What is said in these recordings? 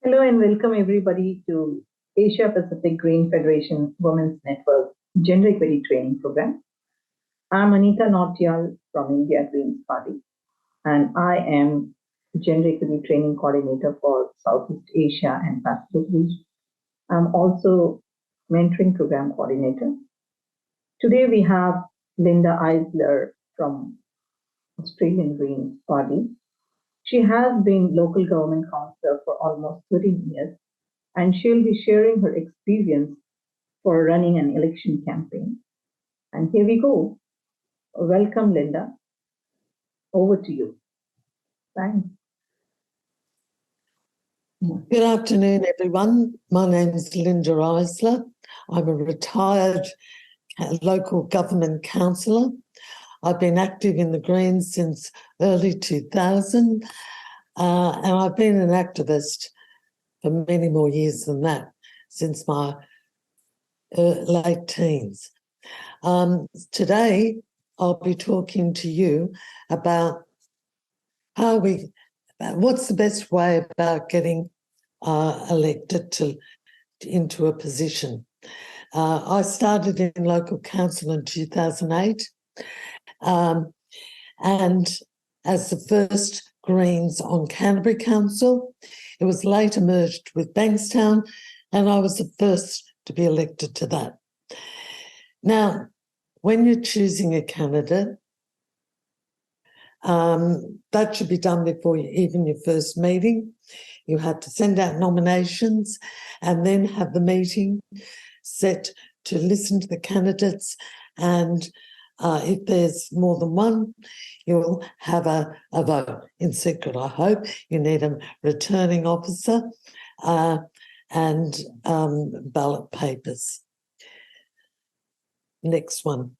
Hello and welcome everybody to Asia Pacific Green Federation Women's Network Gender Equity Training Program. I'm Anita Nautiyal from India Greens Party, and I am Gender Equity Training Coordinator for Southeast Asia and Pacific region. I'm also Mentoring Program Coordinator. Today we have Linda Eisler from Australian Greens Party. She has been local government councillor for almost 13 years, and she'll be sharing her experience for running an election campaign. And here we go. Welcome, Linda. Over to you. Thanks. Good afternoon, everyone. My name is Linda Eisler. I'm a retired local government councillor. I've been active in the Greens since early 2000, and I've been an activist for many more years than that, since my late teens. Today, I'll be talking to you about what's the best way about getting elected into a position. I started in local council in 2008, and as the first Greens on Canterbury Council. It was later merged with Bankstown, and I was the first to be elected to that. Now, when you're choosing a candidate, that should be done before even your first meeting. You have to send out nominations and then have the meeting set to listen to the candidates, and if there's more than one, you'll have a vote in secret, I hope. You need a returning officer and ballot papers. Next one.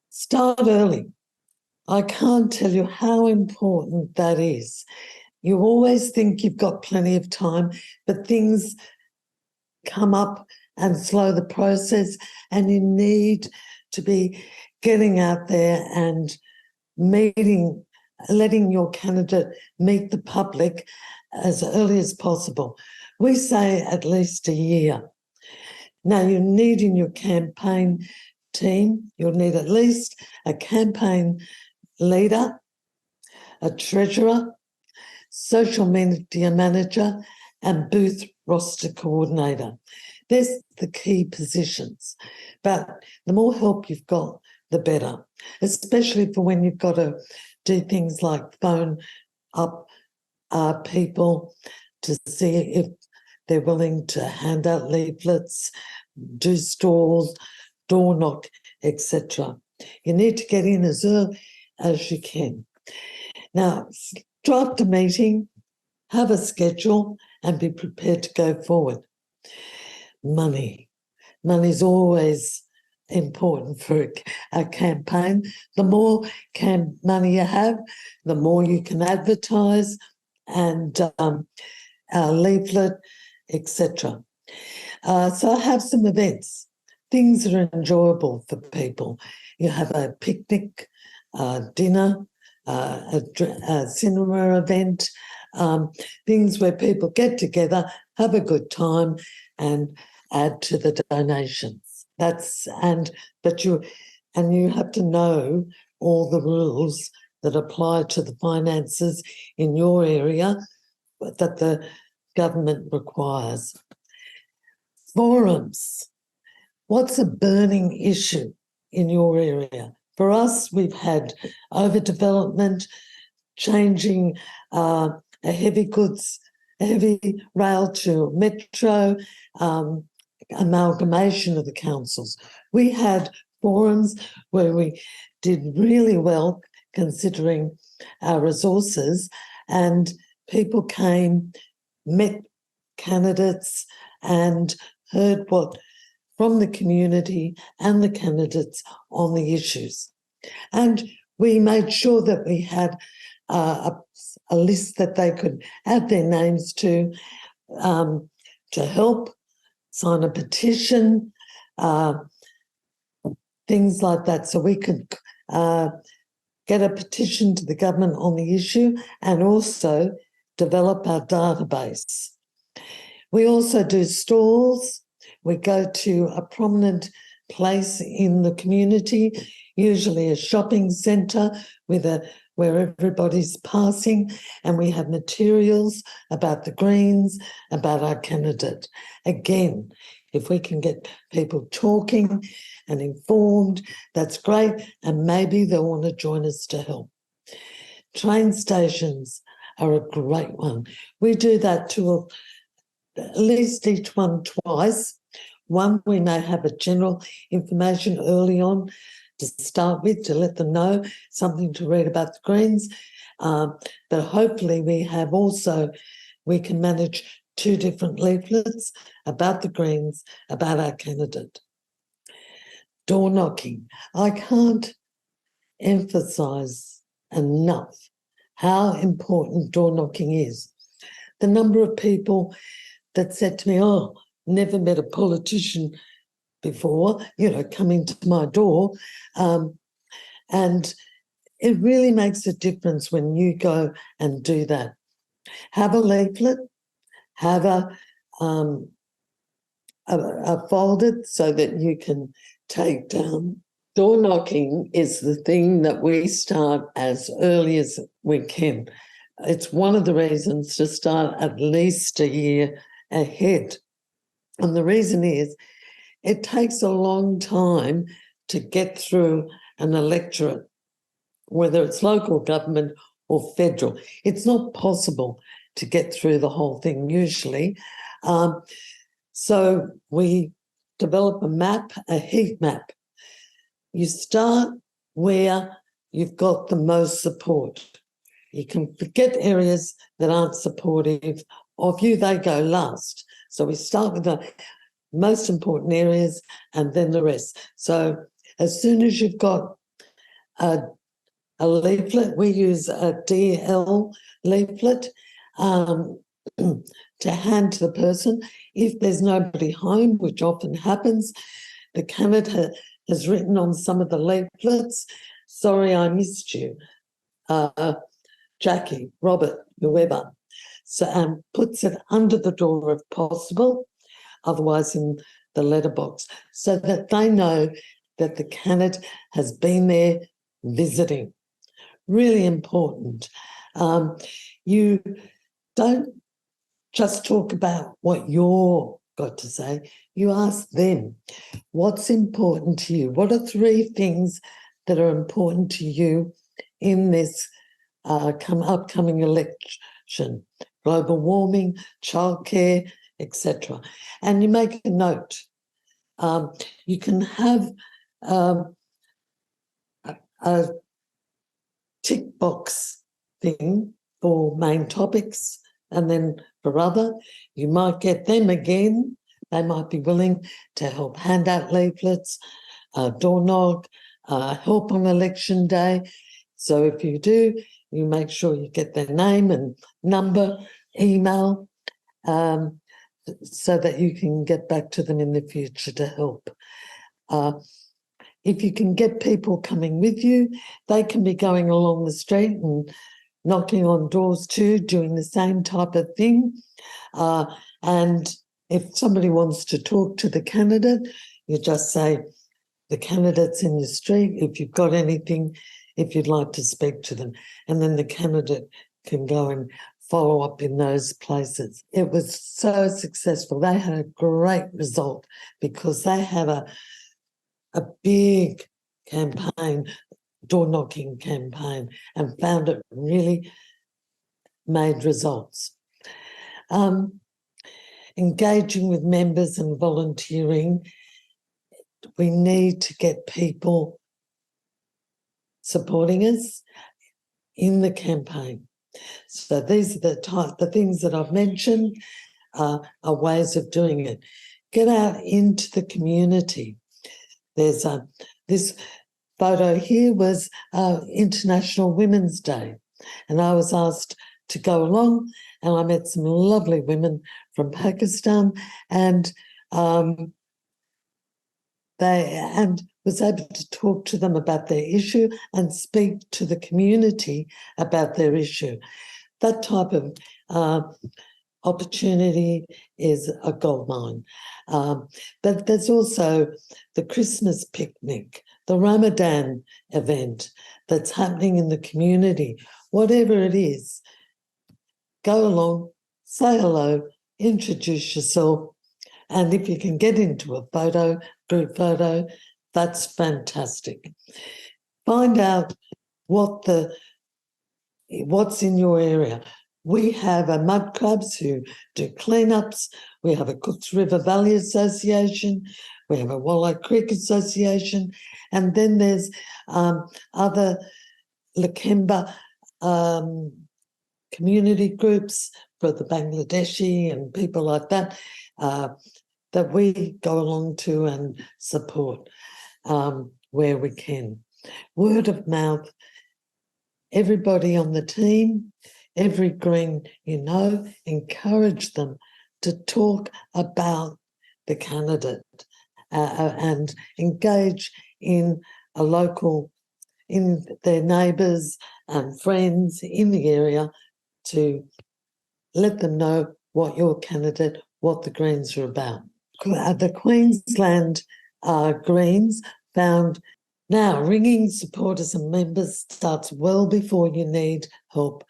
Start early. I can't tell you how important that is. You always think you've got plenty of time, but things come up and slow the process, and you need to be getting out there and letting your candidate meet the public as early as possible. We say at least a year. Now, you need in your campaign team, you'll need at least a campaign leader, a treasurer, social media manager, and booth roster coordinator. There's the key positions, but the more help you've got, the better, especially for when you've got to do things like phone up people to see if they're willing to hand out leaflets, do stalls, door knock, etc. You need to get in as early as you can. Now, draft a meeting, have a schedule, and be prepared to go forward. Money. Money's always important for a campaign. The more money you have, the more you can advertise and leaflet, etc. So I have some events, things that are enjoyable for people. You have a picnic, dinner, a cinema event, things where people get together, have a good time, and add to the donations. You have to know all the rules that apply to the finances in your area that the government requires. Forums. What's a burning issue in your area? For us, we've had overdevelopment, changing a heavy rail to metro, amalgamation of the councils. We had forums where we did really well considering our resources, and people came, met candidates, and heard from the community and the candidates on the issues. And we made sure that we had a list that they could add their names to help sign a petition, things like that, so we could get a petition to the government on the issue, and also develop our database. We also do stalls. We go to a prominent place in the community, usually a shopping centre where everybody's passing, and we have materials about the Greens, about our candidate. Again, if we can get people talking and informed, that's great, and maybe they'll want to join us to help. Train stations are a great one. We do that to at least each one twice. One, we may have a general information early on to start with, to let them know something to read about the Greens. But hopefully we can manage 2 different leaflets about the Greens, about our candidate. Door knocking. I can't emphasise enough how important door knocking is. The number of people that said to me, oh, never met a politician before, coming to my door. And it really makes a difference when you go and do that. Have a leaflet, have a folder so that you can take down. Door knocking is the thing that we start as early as we can. It's one of the reasons to start at least a year ahead. And the reason is it takes a long time to get through an electorate, whether it's local government or federal. It's not possible to get through the whole thing usually. So we develop a map, a heat map. You start where you've got the most support. You can forget areas that aren't supportive of you, they go last. So we start with the most important areas and then the rest. So as soon as you've got a leaflet, we use a DL leaflet to hand to the person. If there's nobody home, which often happens, the candidate has written on some of the leaflets, sorry, I missed you, Jackie, Robert, whoever. So puts it under the door if possible, otherwise in the letterbox, so that they know that the candidate has been there visiting. Really important. You don't just talk about what you've got to say. You ask them, what's important to you? What are 3 things that are important to you in this upcoming election? Global warming, childcare, etc. And you make a note. You can have a tick box thing for main topics, and then for other, you might get them again. They might be willing to help hand out leaflets, door knock, help on election day. So if you do, you make sure you get their name and number, email, so that you can get back to them in the future to help. If you can get people coming with you, they can be going along the street and knocking on doors too, doing the same type of thing. And if somebody wants to talk to the candidate, you just say, the candidate's in the street, if you've got anything, if you'd like to speak to them. And then the candidate can go and follow up in those places. It was so successful. They had a great result because they had a big campaign, door-knocking campaign, and found it really made results. Engaging with members and volunteering, we need to get people supporting us in the campaign. So these are the things that I've mentioned are ways of doing it. Get out into the community. There's this photo here was International Women's Day, and I was asked to go along, and I met some lovely women from Pakistan, and was able to talk to them about their issue and speak to the community about their issue. that type of opportunity is a goldmine. But there's also the Christmas picnic, the Ramadan event that's happening in the community. Whatever it is, go along, say hello, introduce yourself, and if you can get into a group photo, that's fantastic. Find out what's in your area. We have a mud clubs who do cleanups. We have a Cooks River Valley Association. We have a Wallow Creek Association. And then there's other Lakemba community groups for the Bangladeshi and people like that, that we go along to and support where we can. Word of mouth, everybody on the team, every Green encourage them to talk about the candidate and engage in their neighbours and friends in the area to let them know what your candidate, what the Greens are about. The Queensland Greens found now ringing supporters and members starts well before you need help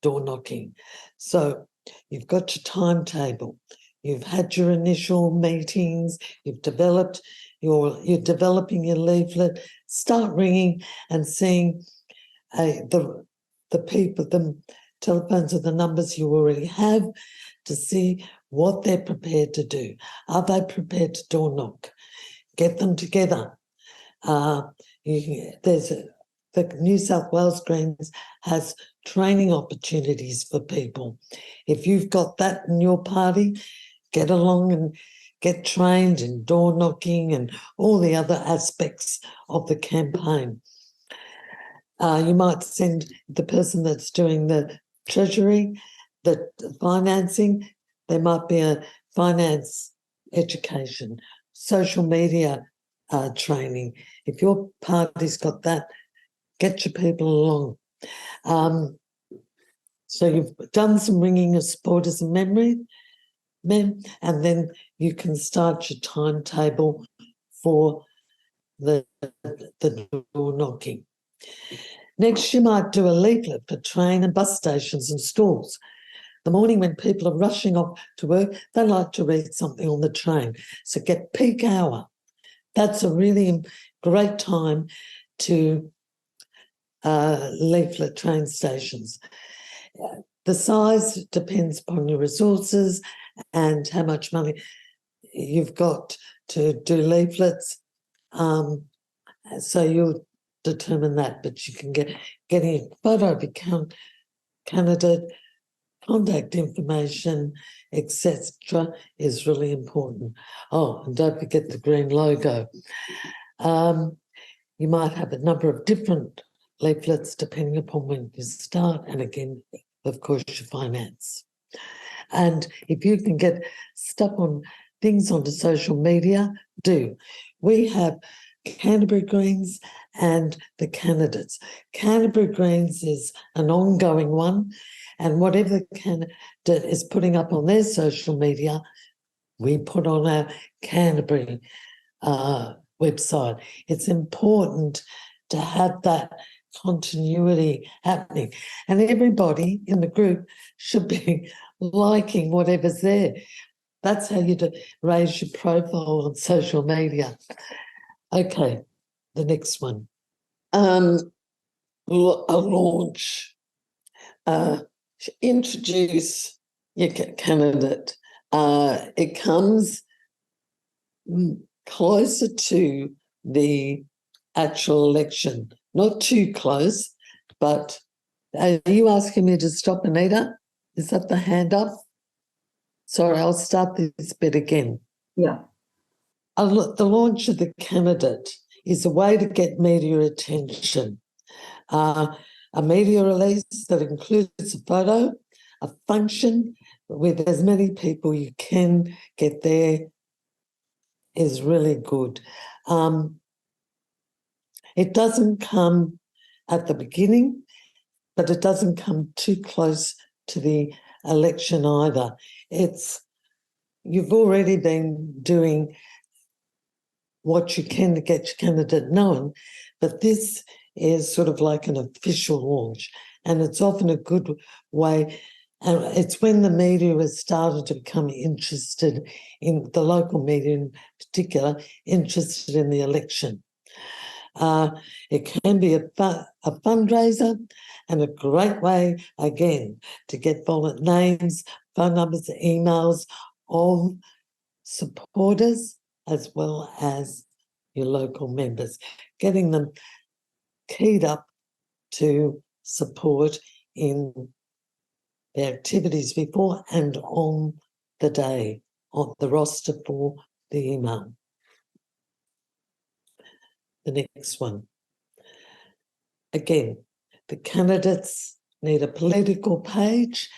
door knocking. So you've got your timetable, you've had your initial meetings, you're developing your leaflet. Start ringing and seeing the people, the telephones or the numbers you already have to see what they're prepared to do. Are they prepared to door knock? Get them together. The New South Wales Greens has training opportunities for people. If you've got that in your party, get along and get trained in door knocking and all the other aspects of the campaign. You might send the person that's doing the treasury, the financing, there might be a finance education, social media training. If your party's got that, get your people along. So you've done some ringing of supporters and and then you can start your timetable for the door knocking. Next, you might do a leaflet for train and bus stations and schools. The morning when people are rushing off to work, they like to read something on the train. So get peak hour. That's a really great time to leaflet train stations. The size depends upon your resources and how much money you've got to do leaflets. So you'll determine that, but you can get a photo of your candidate, contact information, etc. is really important. Oh, and don't forget the green logo. You might have a number of different leaflets depending upon when you start, and again, of course, your finance. And if you can get stuck on things onto social media, do. We have Canterbury Greens and the candidates. Canterbury Greens is an ongoing one, and whatever the candidate is putting up on their social media, we put on our Canterbury website. It's important to have that continuity happening, and everybody in the group should be liking whatever's there. That's how you raise your profile on social media. Okay, the next one. A launch. Introduce your candidate. It comes closer to the actual election. Not too close, but are you asking me to stop, Anita? Is that the hand up? Sorry, I'll start this bit again. Yeah. The launch of the candidate is a way to get media attention. A media release that includes a photo, a function with as many people you can get there is really good. It doesn't come at the beginning, but it doesn't come too close to the election either. You've already been doing what you can to get your candidate known, but this is sort of like an official launch, and it's often a good way. And it's when the media has started to become interested in the local media, in particular, interested in the election. It can be a fundraiser and a great way, again, to get names, phone numbers, emails of supporters as well as your local members, getting them keyed up to support in the activities before and on the day, on the roster for the email. The next one. Again, the candidates need a political page,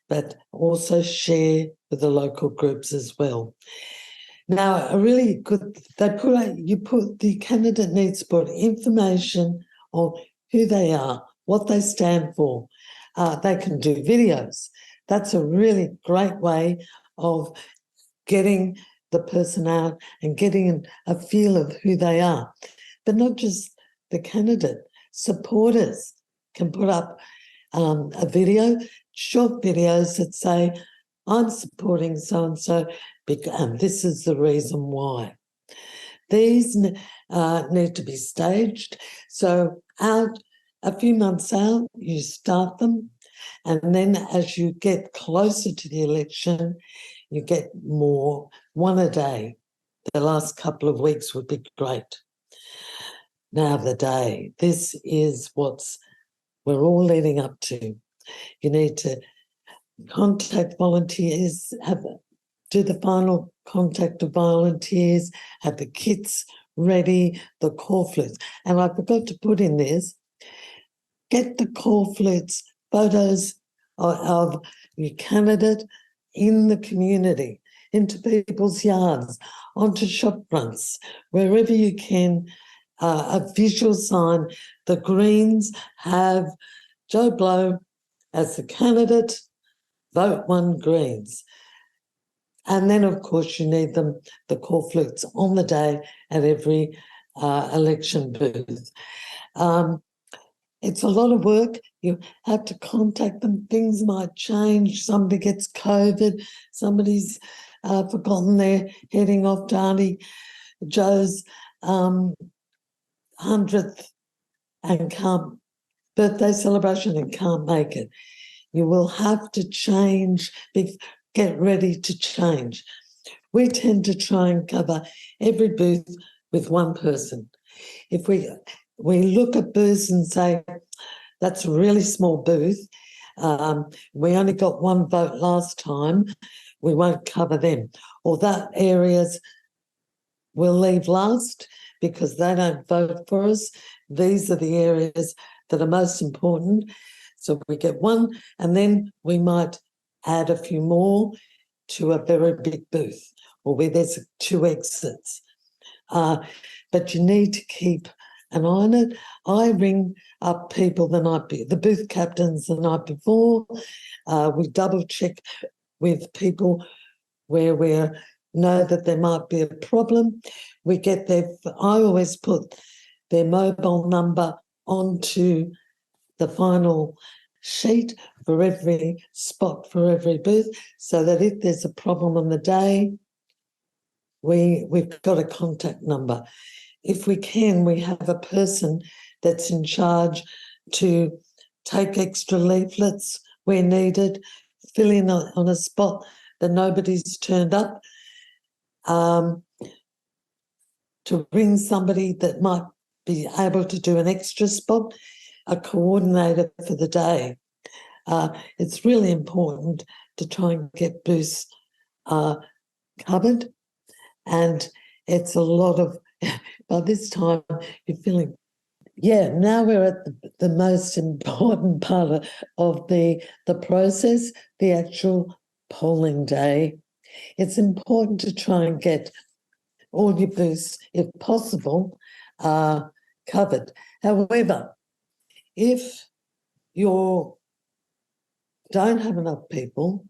but also share with the local groups as well. Now, a really good, the candidate needs to put information on who they are, what they stand for. They can do videos. That's a really great way of getting the person out and getting a feel of who they are. But not just the candidate, supporters can put up a video, short videos that say, I'm supporting so-and-so, and this is the reason why. These need to be staged. So a few months out, you start them, and then as you get closer to the election, you get more, one a day. The last couple of weeks would be great. Now the day, this is we're all leading up to. You need to contact volunteers, do the final contact of volunteers, have the kits ready, the call flutes. And I forgot to put in this, get the call flutes, photos of your candidate in the community, into people's yards, onto shop fronts, wherever you can, a visual sign. The Greens have Joe Blow as the candidate, vote one Greens. And then, of course, you need the call flutes on the day at every election booth. It's a lot of work. You have to contact them. Things might change. Somebody gets COVID. Somebody's forgotten they're heading off to Auntie Joe's 100th and birthday celebration and can't make it. You will have to change, get ready to change. We tend to try and cover every booth with one person. If we look at booths and say, that's a really small booth, we only got one vote last time, we won't cover them. Or that areas we'll leave last because they don't vote for us. These are the areas that are most important. So we get one, and then we might add a few more to a very big booth or where there's 2 exits. But you need to keep an eye on it. I ring up people the booth captains the night before. We double check with people where we know that there might be a problem. We get I always put their mobile number onto the final sheet for every spot, for every booth, so that if there's a problem on the day, we've got a contact number. If we can, we have a person that's in charge to take extra leaflets where needed, fill in on a spot that nobody's turned up, to ring somebody that might be able to do an extra spot, a coordinator for the day. It's really important to try and get booths covered, and it's a lot of, by this time you're feeling, now we're at the most important part of the process, the actual polling day. It's important to try and get all your booths, if possible, covered. However, if you're don't have enough people,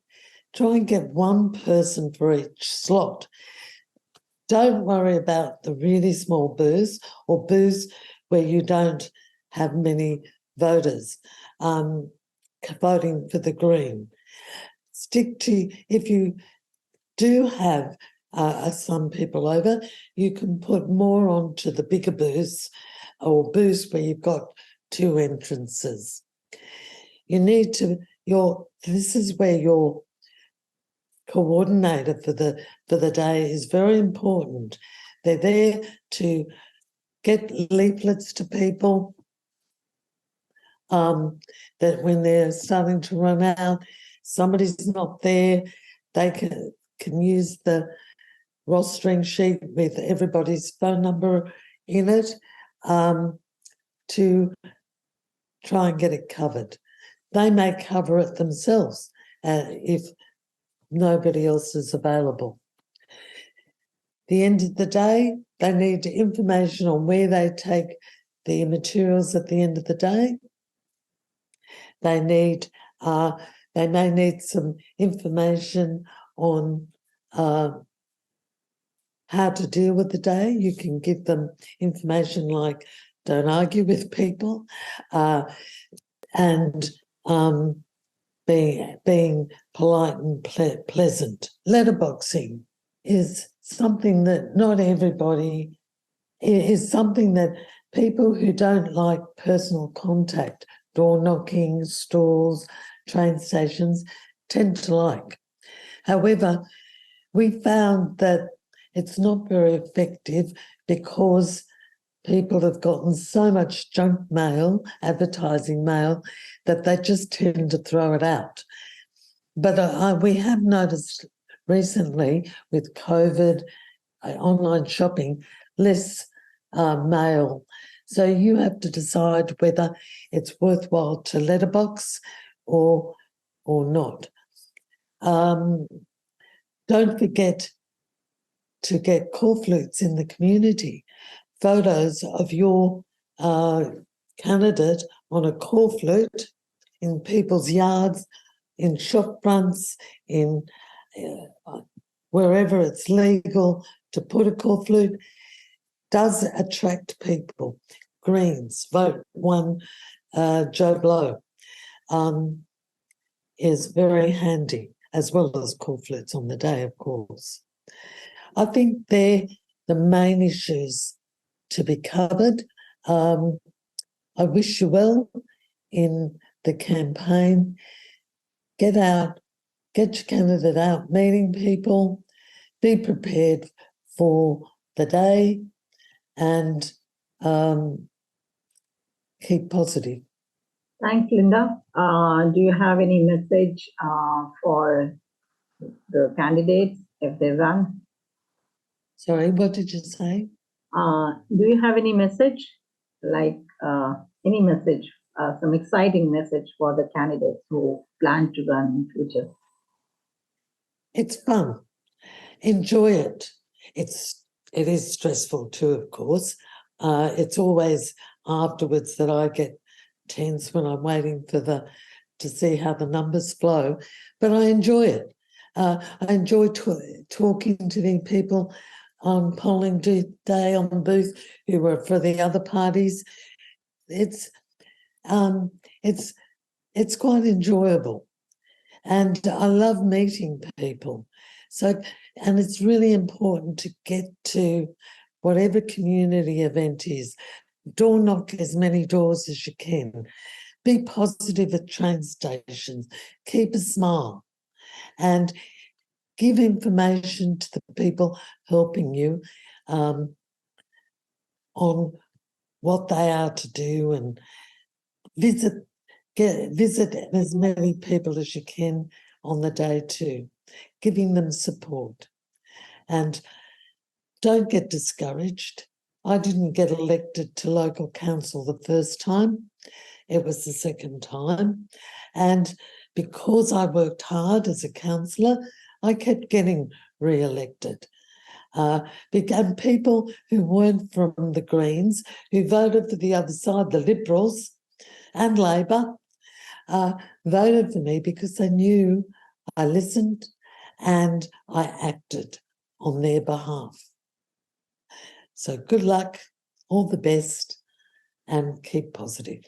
try and get one person for each slot. Don't worry about the really small booths or booths where you don't have many voters voting for the Green. Stick to, if you do have some people over, you can put more onto the bigger booths or booths where you've got two entrances. You need to, this is where your coordinator for the day is very important. They're there to get leaflets to people that when they're starting to run out, somebody's not there, they can use the rostering sheet with everybody's phone number in it to try and get it covered. They may cover it themselves if nobody else is available. The end of the day, they need information on where they take the materials at the end of the day. They may need some information on how to deal with the day. You can give them information like don't argue with people and being polite and pleasant. Letterboxing is something that not everybody, is something that people who don't like personal contact, door knocking, stalls, train stations, tend to like. However, we found that it's not very effective because people have gotten so much junk mail, advertising mail, that they just tend to throw it out. But we have noticed recently with COVID, online shopping, less mail. So you have to decide whether it's worthwhile to letterbox or not. Don't forget to get call flutes in the community. Photos of your candidate on a call flute in people's yards, in shop fronts, in wherever it's legal to put a call flute does attract people. Greens, vote one Joe Blow is very handy, as well as call flutes on the day, of course. I think they're the main issues to be covered. I wish you well in the campaign. Get out, get your candidate out, meeting people, be prepared for the day and keep positive. Thanks, Linda. Do you have any message for the candidates if they run? Sorry, what did you say? Do you have any message, like any message, some exciting message for the candidates who plan to run in future? It's fun. Enjoy it. It is stressful too, of course. It's always afterwards that I get tense when I'm waiting for to see how the numbers flow, but I enjoy it. I enjoy talking to the people on polling day on the booth who were for the other parties. It's quite enjoyable, and I love meeting people. So, and it's really important to get to whatever community event is. Door knock as many doors as you can. Be positive at train stations. Keep a smile, and give information to the people helping you on what they are to do, and visit as many people as you can on the day too, giving them support. And don't get discouraged. I didn't get elected to local council the first time. It was the second time. And because I worked hard as a councillor, I kept getting re-elected. And people who weren't from the Greens, who voted for the other side, the Liberals and Labor, voted for me because they knew I listened and I acted on their behalf. So good luck, all the best, and keep positive.